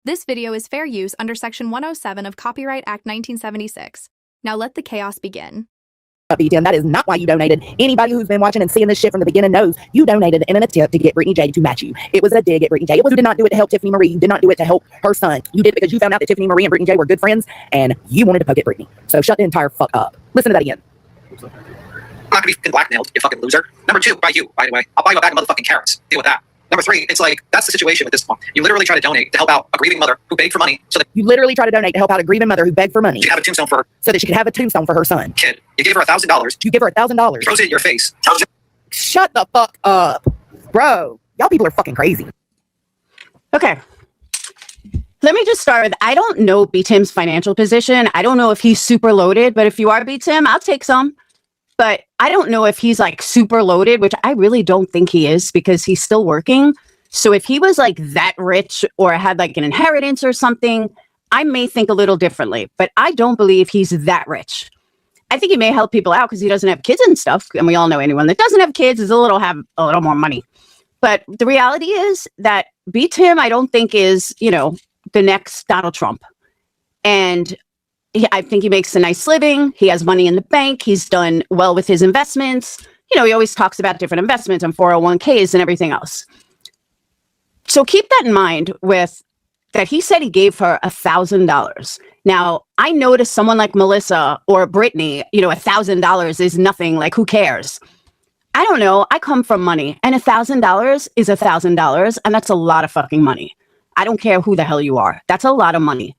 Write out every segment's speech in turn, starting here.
This video is fair use under Section 107 of Copyright Act 1976. Now let the chaos begin. BTIM, that is not why you donated. Anybody who's been watching and seeing this shit from the beginning knows you donated in an attempt to get Brittany J to match you. It was a dig at Brittany J. You did not do it to help Tiffany Marie. You did not do it to help her son. You did it because you found out that Tiffany Marie and Brittany J were good friends and you wanted to poke at Brittany. So shut the entire fuck up. Listen to that again. I'm not gonna be blackmailed, you fucking loser. Number two, by you, by the way. I'll buy you a bag of motherfucking carrots. Deal with that. Number three, it's like, that's the situation with this one. You literally try to donate to help out a grieving mother who begged for money so that You literally try to donate to help out a grieving mother who begged for money she could have a tombstone for her so that she could have a tombstone for her son. kid. You gave her $1,000. You give her $1,000. Throws it in your face. Tells you Shut the fuck up. Bro, y'all people are fucking crazy. Okay. Let me just start with, I don't know BTIM's financial position. I don't know if he's super loaded, but if you are BTIM, I'll take some. But I don't know if he's like super loaded, which I really don't think he is because he's still working. So if he was like that rich or had like an inheritance or something, I may think a little differently, but I don't believe he's that rich. I think he may help people out because he doesn't have kids and stuff. And we all know anyone that doesn't have kids is have a little more money. But the reality is that BTIM, I don't think is, the next Donald Trump. And I think he makes a nice living. He has money in the bank. He's done well with his investments. He always talks about different investments and 401ks and everything else. So keep that in mind with that he said he gave her $1,000. Now, I know to someone like Melissa or Brittany, $1,000 is nothing. Like, who cares? I don't know. I come from money, and $1,000 is $1,000, and that's a lot of fucking money. I don't care who the hell you are. That's a lot of money.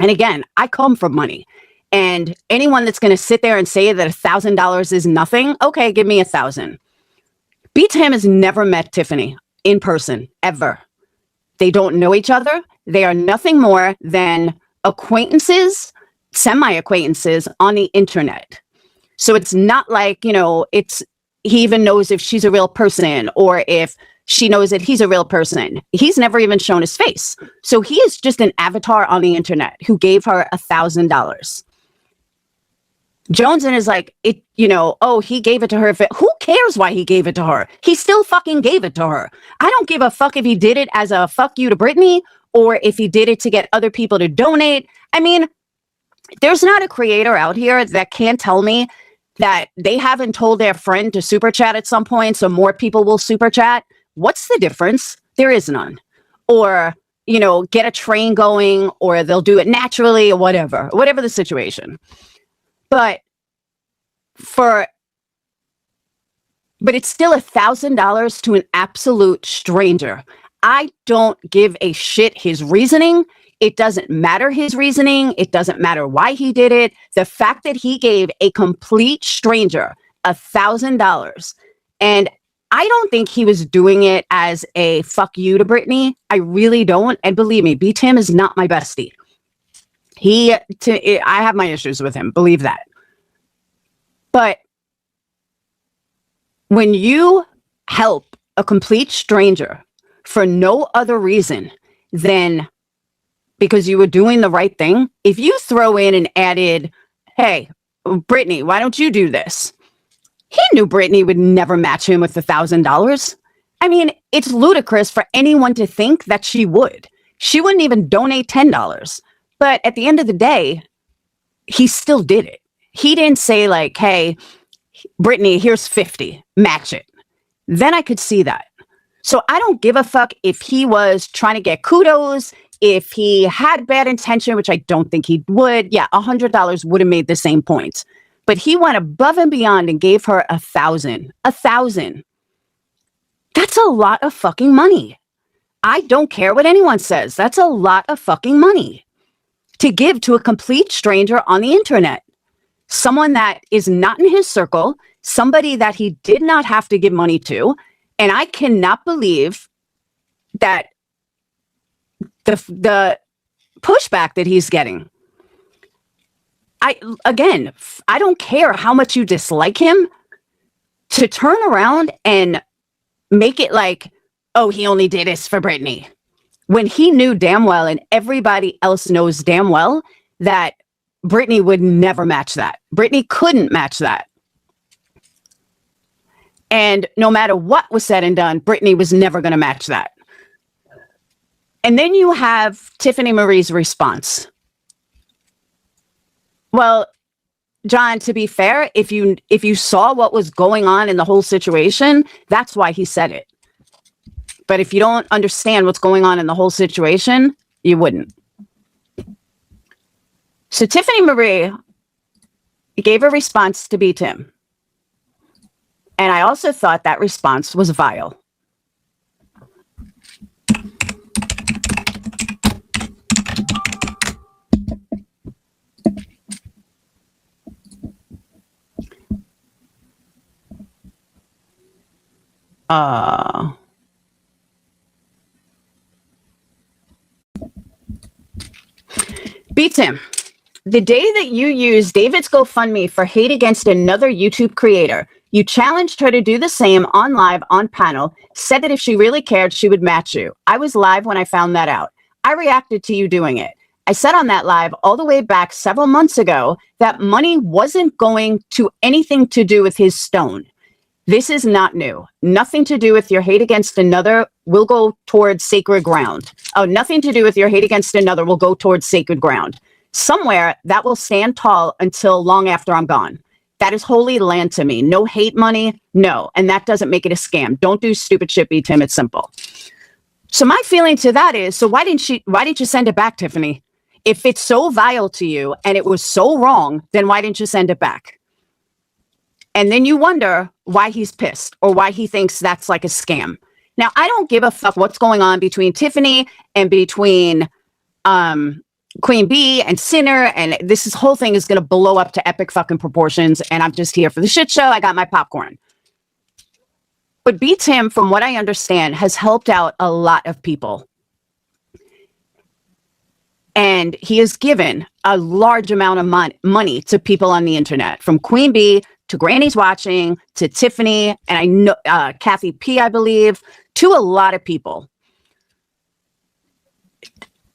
And again, I come from money. And anyone that's going to sit there and say that $1,000 is nothing, okay, give me $1,000. BTIM has never met Tiffany in person, ever. They don't know each other. They are nothing more than acquaintances, semi-acquaintances on the internet. So it's not like, he even knows if she's a real person or if she knows that he's a real person. He's never even shown his face. So he is just an avatar on the internet who gave her $1,000. Joneson is like, he gave it to her. Who cares why he gave it to her? He still fucking gave it to her. I don't give a fuck if he did it as a fuck you to Brittany or if he did it to get other people to donate. I mean, there's not a creator out here that can't tell me that they haven't told their friend to super chat at some point so more people will super chat. What's the difference? There is none. Or, get a train going or they'll do it naturally or whatever the situation. But it's still $1,000 to an absolute stranger. I don't give a shit his reasoning. It doesn't matter his reasoning. It doesn't matter why he did it. The fact that he gave a complete stranger $1,000, and I don't think he was doing it as a fuck you to Brittany. I really don't. And believe me, BTIM is not my bestie. I have my issues with him. Believe that. But when you help a complete stranger for no other reason than because you were doing the right thing, if you throw in and added, hey, Brittany, why don't you do this? He knew Brittany would never match him with $1,000. I mean, it's ludicrous for anyone to think that she would. She wouldn't even donate $10. But at the end of the day, he still did it. He didn't say like, hey, Brittany, here's 50, match it. Then I could see that. So I don't give a fuck if he was trying to get kudos, if he had bad intention, which I don't think he would. Yeah, $100 would have made the same point. But he went above and beyond and gave her $1,000. $1,000. That's a lot of fucking money. I don't care what anyone says. That's a lot of fucking money to give to a complete stranger on the internet. Someone that is not in his circle, somebody that he did not have to give money to. And I cannot believe that the pushback that he's getting. I don't care how much you dislike him, to turn around and make it like, oh, he only did this for Brittany, when he knew damn well, and everybody else knows damn well, that Brittany would never match that. Brittany couldn't match that. And no matter what was said and done, Brittany was never going to match that. And then you have Tiffany Marie's response. Well, John, to be fair, if you saw what was going on in the whole situation, that's why he said it. But if you don't understand what's going on in the whole situation, you wouldn't. So Tiffany Marie gave a response to BTIM. And I also thought that response was vile. BTIM. The day that you used David's GoFundMe for hate against another YouTube creator, you challenged her to do the same on live on panel, said that if she really cared, she would match you. I was live when I found that out. I reacted to you doing it. I said on that live all the way back several months ago that money wasn't going to anything to do with his stone. This is not new. Nothing to do with your hate against another will go towards sacred ground. Oh, nothing to do with your hate against another will go towards sacred ground. Somewhere that will stand tall until long after I'm gone. That is holy land to me. No hate money, no. And that doesn't make it a scam. Don't do stupid shit, BTIM. It's simple. So my feeling to that is, so why didn't you send it back, Tiffany? If it's so vile to you and it was so wrong, then why didn't you send it back? And then you wonder why he's pissed or why he thinks that's like a scam. Now, I don't give a fuck what's going on between Tiffany and between Queen Bee and Sinner, and this whole thing is going to blow up to epic fucking proportions, and I'm just here for the shit show. I got my popcorn. But BTIM, from what I understand, has helped out a lot of people. And he has given a large amount of money to people on the internet, from Queen Bee to Granny's Watching to Tiffany, and I know Kathy P, I believe, to a lot of people.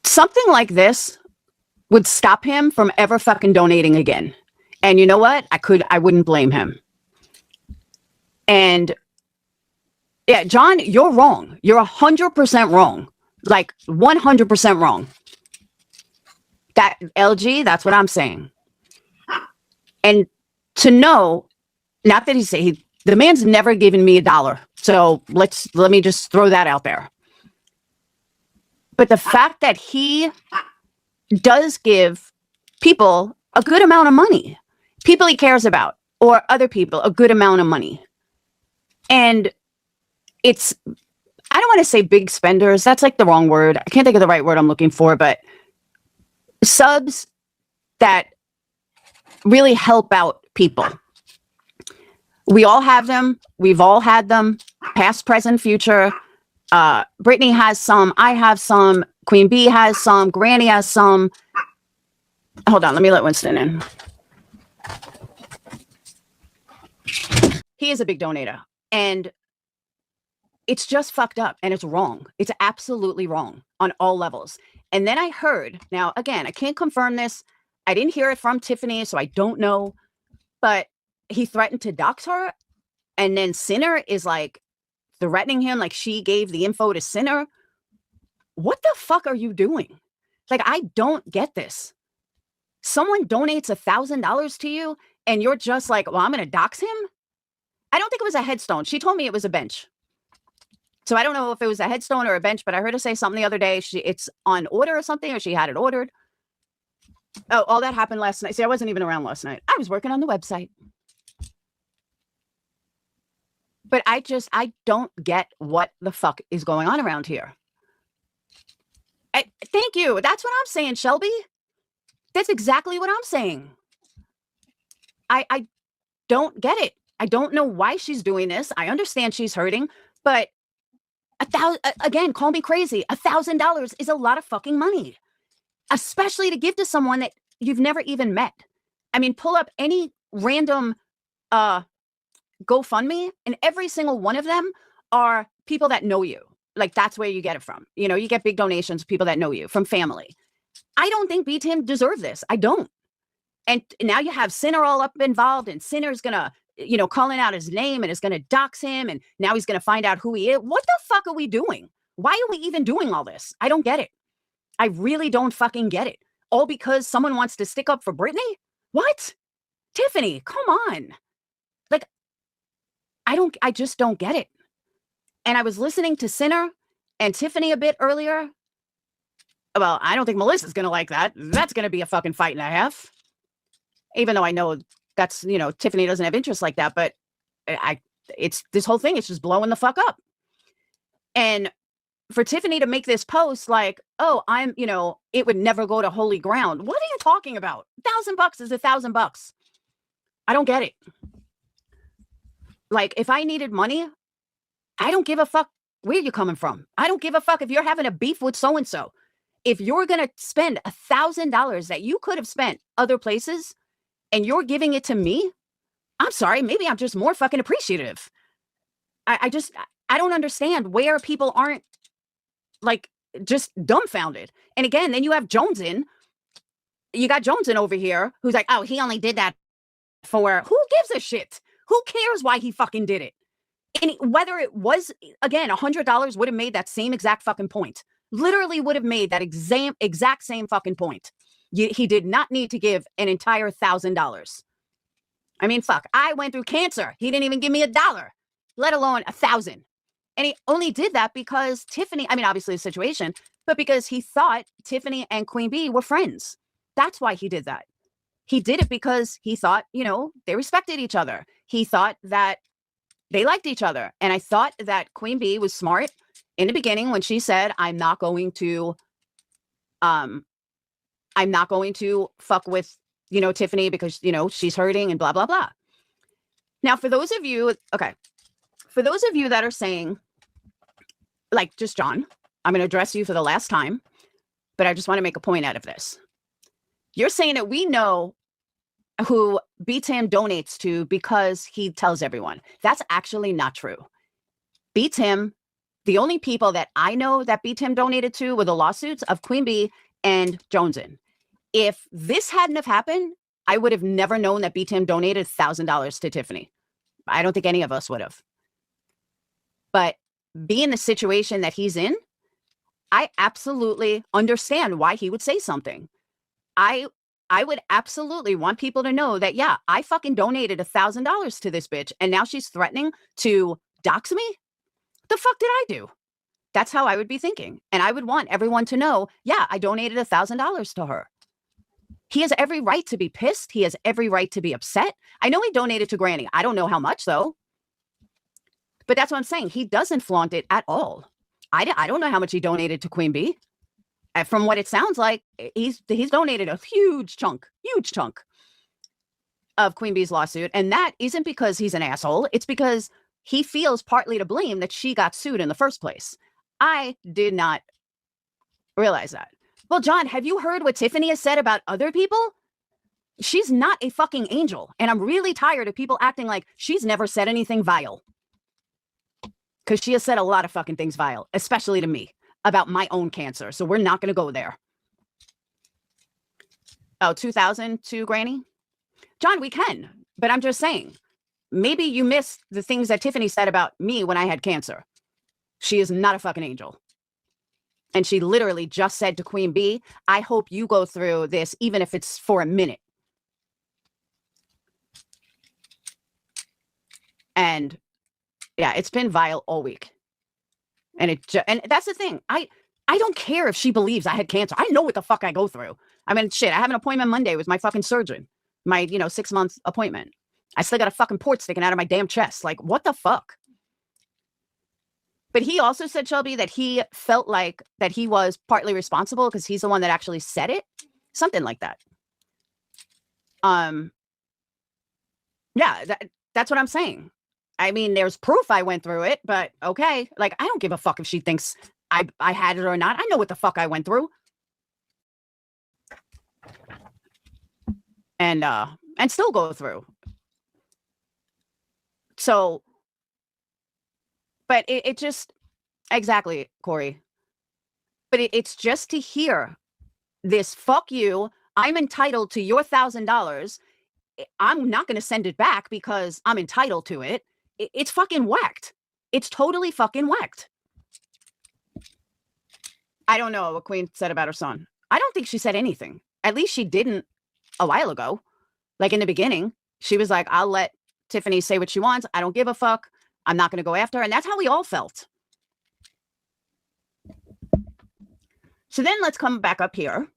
Something like this would stop him from ever fucking donating again. And you know what? I wouldn't blame him. And yeah, John, you're wrong. You're 100% wrong. Like 100% wrong. That LG, that's what I'm saying. And to know, not that the man's never given me $1. So let me just throw that out there. But the fact that he does give people a good amount of money, people he cares about, or other people a good amount of money. And it's, I don't want to say big spenders. That's like the wrong word. I can't think of the right word I'm looking for, but subs that really help out people. We all have them. We've all had them, past, present, future. Brittany has some. I have some. Queen Bee has some. Granny has some. Hold on. Let me let Winston in. He is a big donator. And it's just fucked up. And it's wrong. It's absolutely wrong on all levels. And then I heard, now, again, I can't confirm this. I didn't hear it from Tiffany, so I don't know. But he threatened to dox her. And then Sinner is like threatening him like she gave the info to Sinner. What the fuck are you doing? Like, I don't get this. Someone donates $1,000 to you and you're just like, well, I'm going to dox him. I don't think it was a headstone. She told me it was a bench. So I don't know if it was a headstone or a bench, but I heard her say something the other day. It's on order or something, or she had it ordered. Oh, all that happened last night. See, I wasn't even around last night. I was working on the website. But I don't get what the fuck is going on around here. Thank you. That's what I'm saying, Shelby. That's exactly what I'm saying. I don't get it. I don't know why she's doing this. I understand she's hurting, but again, call me crazy. $1,000 is a lot of fucking money, especially to give to someone that you've never even met. I mean, pull up any random GoFundMe, and every single one of them are people that know you. Like, that's where you get it from. You know, you get big donations, people that know you, from family. I don't think BTIM deserve this. I don't. And now you have Sinner all up involved, and Sinner's gonna, calling out his name and is gonna dox him, and now he's gonna find out who he is. What the fuck are we doing? Why are we even doing all this? I don't get it. I really don't fucking get it. All because someone wants to stick up for Britney? What? Tiffany, come on. Like, I just don't get it. And I was listening to Sinner and Tiffany a bit earlier. Well, I don't think Melissa's going to like that. That's going to be a fucking fight and a half. Even though I know that's, you know, Tiffany doesn't have interest like that, but it's this whole thing is just blowing the fuck up. And for Tiffany to make this post like, oh, I'm, you know, it would never go to holy ground. What are you talking about? $1,000 is $1,000. I don't get it. Like, if I needed money, I don't give a fuck where you're coming from. I don't give a fuck if you're having a beef with so-and-so. If you're going to spend $1,000 that you could have spent other places and you're giving it to me, I'm sorry, maybe I'm just more fucking appreciative. I don't understand where people aren't like just dumbfounded. And again, then you have Jones in. You got Jones in over here who's like, oh, he only did that for who gives a shit? Who cares why he fucking did it? And whether it was, again, $100 would have made that same exact fucking point. Literally would have made that exact same fucking point. He did not need to give an entire $1,000. I mean, fuck, I went through cancer. He didn't even give me $1, let alone 1,000. And he only did that because Tiffany, I mean, obviously the situation, but because he thought Tiffany and Queen Bee were friends. That's why he did that. He did it because he thought, you know, they respected each other. He thought that they liked each other. And I thought that Queen Bee was smart in the beginning when she said, I'm not going to fuck with, you know, Tiffany because, you know, she's hurting and blah, blah, blah. Now, for those of you that are saying, like, just John, I'm going to address you for the last time, but I just want to make a point out of this. You're saying that we know who BTIM donates to because he tells everyone. That's actually not true. BTIM, the only people that I know that BTIM donated to were the lawsuits of Queen Bee and Jonesin. If this hadn't have happened, I would have never known that BTIM donated $1,000 to Tiffany. I don't think any of us would have. But being the situation that he's in, I absolutely understand why he would say something. I would absolutely want people to know that, yeah, I fucking donated $1,000 to this bitch, and now she's threatening to dox me? The fuck did I do? That's how I would be thinking. And I would want everyone to know, yeah, I donated $1,000 to her. He has every right to be pissed. He has every right to be upset. I know he donated to Granny. I don't know how much, though. But that's what I'm saying. He doesn't flaunt it at all. I don't know how much he donated to Queen Bee. From what it sounds like, he's donated a huge chunk of Queen Bee's lawsuit. And that isn't because he's an asshole. It's because he feels partly to blame that she got sued in the first place. I did not realize that. Well, John, have you heard what Tiffany has said about other people? She's not a fucking angel. And I'm really tired of people acting like she's never said anything vile. Because she has said a lot of fucking things vile, especially to me, about my own cancer. So we're not going to go there. Oh, 2000 to Granny? John, we can. But I'm just saying, maybe you missed the things that Tiffany said about me when I had cancer. She is not a fucking angel. And she literally just said to Queen Bee, I hope you go through this, even if it's for a minute. And yeah, it's been vile all week. And that's the thing. I don't care if she believes I had cancer. I know what the fuck I go through. I mean, shit, I have an appointment Monday with my fucking surgeon. My, 6-month appointment. I still got a fucking port sticking out of my damn chest. Like, what the fuck? But he also said, Shelby, that he felt like that he was partly responsible because he's the one that actually said it. Something like that. Yeah, that's what I'm saying. I mean, there's proof I went through it, but okay. Like, I don't give a fuck if she thinks I had it or not. I know what the fuck I went through. And still go through. So, but it just, exactly, Corey. But it's just to hear this, fuck you, I'm entitled to your $1,000. I'm not going to send it back because I'm entitled to it. It's fucking whacked. It's totally fucking whacked. I don't know what Queen said about her son. I don't think she said anything. At least she didn't a while ago. Like in the beginning, she was like, I'll let Tiffany say what she wants. I don't give a fuck. I'm not going to go after her. And that's how we all felt. So then let's come back up here.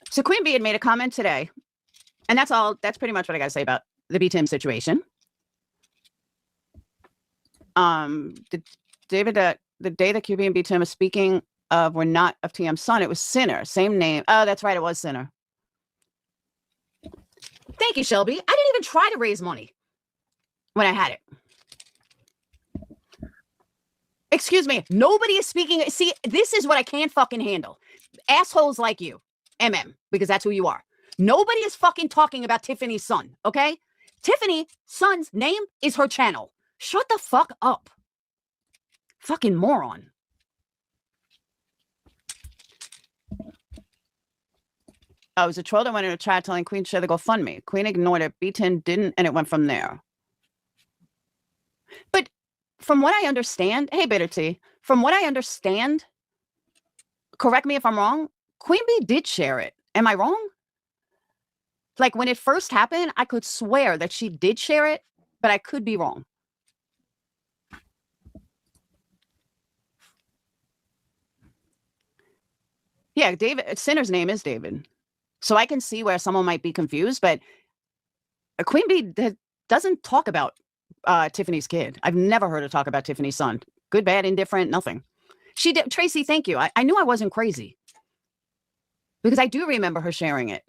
So Queen B had made a comment today. And that's all. That's pretty much what I got to say about the BTIM situation. David, the day that QB and BTIM was speaking of were not of TM's son. It was Sinner. Same name. Oh, that's right. It was Sinner. Thank you, Shelby. I didn't even try to raise money when I had it. Excuse me. Nobody is speaking. See, this is what I can't fucking handle. Assholes like you, because that's who you are. Nobody is fucking talking about Tiffany's son, okay? Tiffany's son's name is her channel. Shut the fuck up. Fucking moron. Oh, it was a troll that went in a chat telling Queen to share the GoFundMe. Queen ignored it. B10 didn't, and it went from there. But from what I understand, hey, Bitter T, from what I understand, correct me if I'm wrong, Queen B did share it. Am I wrong? Like when it first happened, I could swear that she did share it, but I could be wrong. Yeah, David, Sinner's name is David. So I can see where someone might be confused, but Queen B doesn't talk about Tiffany's kid. I've never heard her talk about Tiffany's son. Good, bad, indifferent, nothing. She did. Tracy, thank you. I knew I wasn't crazy because I do remember her sharing it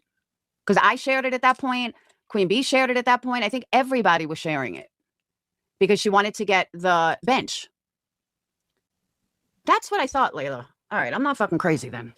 because I shared it at that point. Queen B shared it at that point. I think everybody was sharing it because she wanted to get the bench. That's what I thought, Layla. All right, I'm not fucking crazy then.